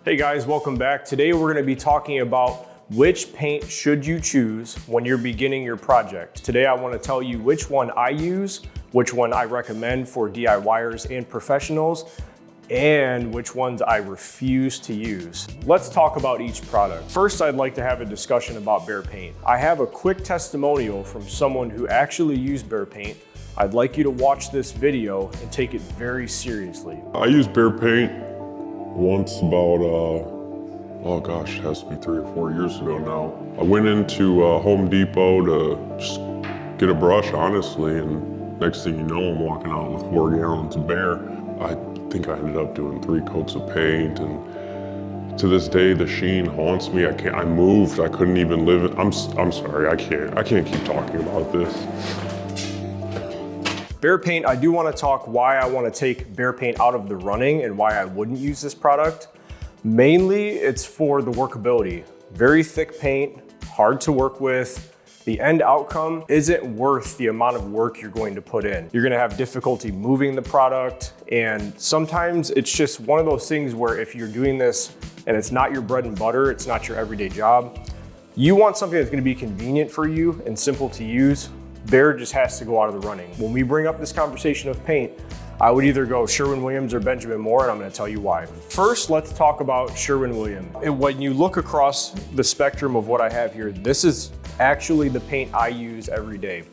Hey guys, welcome back. Today we're going to be talking about which paint should you choose when you're beginning your project. Today I want to tell you which one I use, which one I recommend for DIYers and professionals, and which ones I refuse to use. Let's talk about each product. First, I'd like to have a discussion about Behr paint. I have a quick testimonial from someone who actually used Behr paint. I'd like you to watch this video and take it very seriously. I used Behr paint once about, oh gosh, it has to be 3 or 4 years ago now. I went into Home Depot to just get a brush, honestly, and next thing you know, I'm walking out with 4 gallons of Behr. I think I ended up doing 3 coats of paint, and to this day, the sheen haunts me. I moved, I couldn't even live it. I'm sorry, I can't keep talking about this. Behr paint, I do want to talk why I want to take Behr paint out of the running and why I wouldn't use this product. Mainly, it's for the workability. Very thick paint, hard to work with. The end outcome isn't worth the amount of work you're going to put in. You're going to have difficulty moving the product, and sometimes it's just one of those things where if you're doing this and it's not your bread and butter, it's not your everyday job, you want something that's going to be convenient for you and simple to use. Behr just has to go out of the running. When we bring up this conversation of paint, I would either go Sherwin-Williams or Benjamin Moore, and I'm gonna tell you why. First, let's talk about Sherwin-Williams. And when you look across the spectrum of what I have here, this is actually the paint I use every day.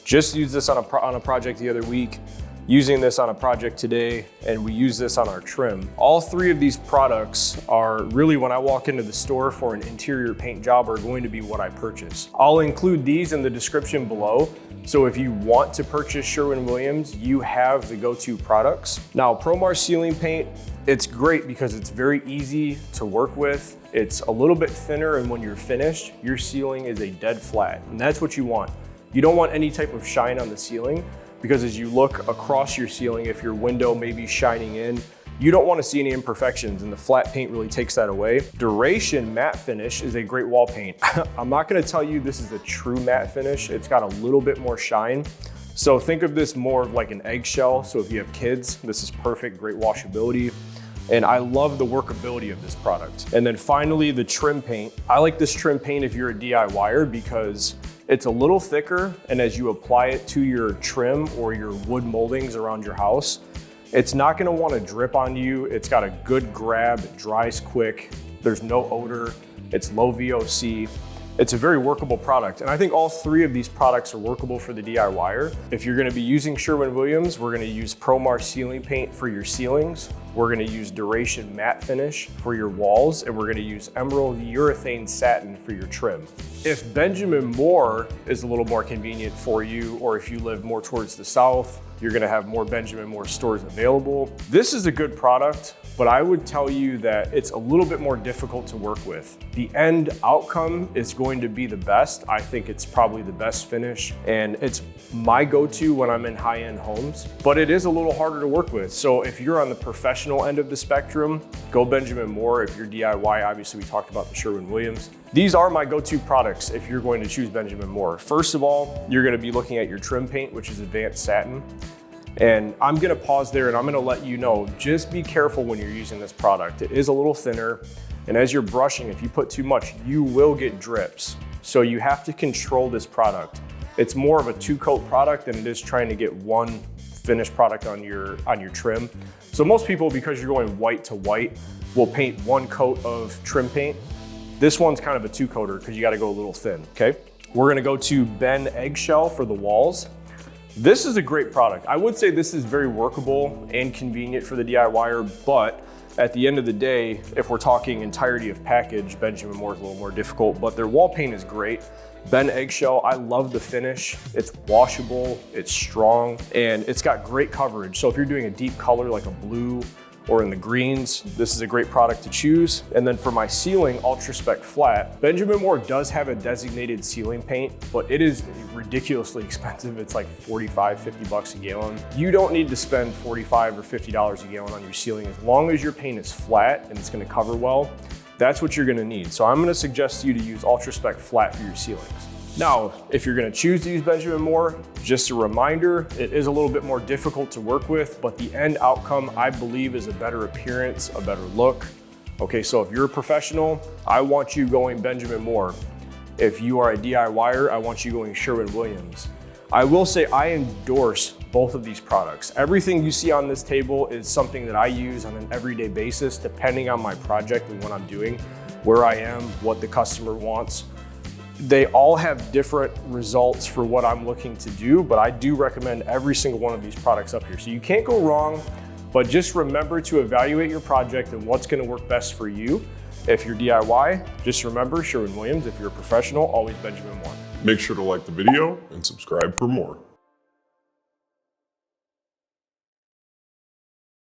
Just used this on a project the other week, using this on a project today, and we use this on our trim. All 3 of these products are really, when I walk into the store for an interior paint job, are going to be what I purchase. I'll include these in the description below. So if you want to purchase Sherwin-Williams, you have the go-to products. Now, ProMar ceiling paint, it's great because it's very easy to work with. It's a little bit thinner, and when you're finished, your ceiling is a dead flat, and that's what you want. You don't want any type of shine on the ceiling, because as you look across your ceiling, if your window may be shining in, you don't want to see any imperfections, and the flat paint really takes that away. Duration matte finish is a great wall paint. I'm not going to tell you this is a true matte finish. It's got a little bit more shine. So think of this more of like an eggshell. So if you have kids, this is perfect, great washability. And I love the workability of this product. And then finally, the trim paint. I like this trim paint if you're a DIYer because it's a little thicker, and as you apply it to your trim or your wood moldings around your house, it's not gonna wanna drip on you. It's got a good grab, it dries quick, there's no odor, it's low VOC. It's a very workable product, and I think all 3 of these products are workable for the DIYer. If you're gonna be using Sherwin-Williams, we're gonna use ProMar ceiling paint for your ceilings. We're gonna use Duration matte finish for your walls, and we're gonna use Emerald urethane satin for your trim. If Benjamin Moore is a little more convenient for you, or if you live more towards the south, you're gonna have more Benjamin Moore stores available. This is a good product, but I would tell you that it's a little bit more difficult to work with. The end outcome is going to be the best. I think it's probably the best finish, and it's my go-to when I'm in high-end homes, but it is a little harder to work with. So if you're on the professional end of the spectrum, go Benjamin Moore. If you're DIY, obviously we talked about the Sherwin-Williams. These are my go-to products if you're going to choose Benjamin Moore. First of all, you're gonna be looking at your trim paint, which is advanced satin. And I'm gonna pause there and I'm gonna let you know, just be careful when you're using this product. It is a little thinner, and as you're brushing, if you put too much, you will get drips. So you have to control this product. It's more of a 2-coat product than it is trying to get 1 finished product on your trim. So most people, because you're going white to white, will paint 1 coat of trim paint. This one's kind of a 2-coater because you gotta go a little thin, okay? We're gonna go to Ben Eggshell for the walls. This is a great product. I would say this is very workable and convenient for the DIYer, but at the end of the day, if we're talking entirety of package, Benjamin Moore is a little more difficult, but their wall paint is great. Ben Eggshell, I love the finish. It's washable, it's strong, and it's got great coverage. So if you're doing a deep color like a blue or in the greens, this is a great product to choose. And then for my ceiling, Ultra Spec Flat, Benjamin Moore does have a designated ceiling paint, but it is ridiculously expensive. It's like 45, 50 bucks a gallon. You don't need to spend $45 or $50 a gallon on your ceiling. As long as your paint is flat and it's gonna cover well, that's what you're gonna need. So I'm gonna suggest you to use Ultra Spec Flat for your ceilings. Now, if you're gonna choose to use Benjamin Moore, just a reminder, it is a little bit more difficult to work with, but the end outcome, I believe, is a better appearance, a better look, Okay, so if you're a professional, I want you going Benjamin Moore. If you are a DIYer, I want you going Sherwin-Williams. I will say I endorse both of these products. Everything you see on this table is something that I use on an everyday basis, depending on my project and what I'm doing, where I am, what the customer wants. They all have different results for what I'm looking to do, but I do recommend every single one of these products up here. So you can't go wrong, but just remember to evaluate your project and what's gonna work best for you. If you're DIY, just remember Sherwin-Williams. If you're a professional, always Benjamin Moore. Make sure to like the video and subscribe for more.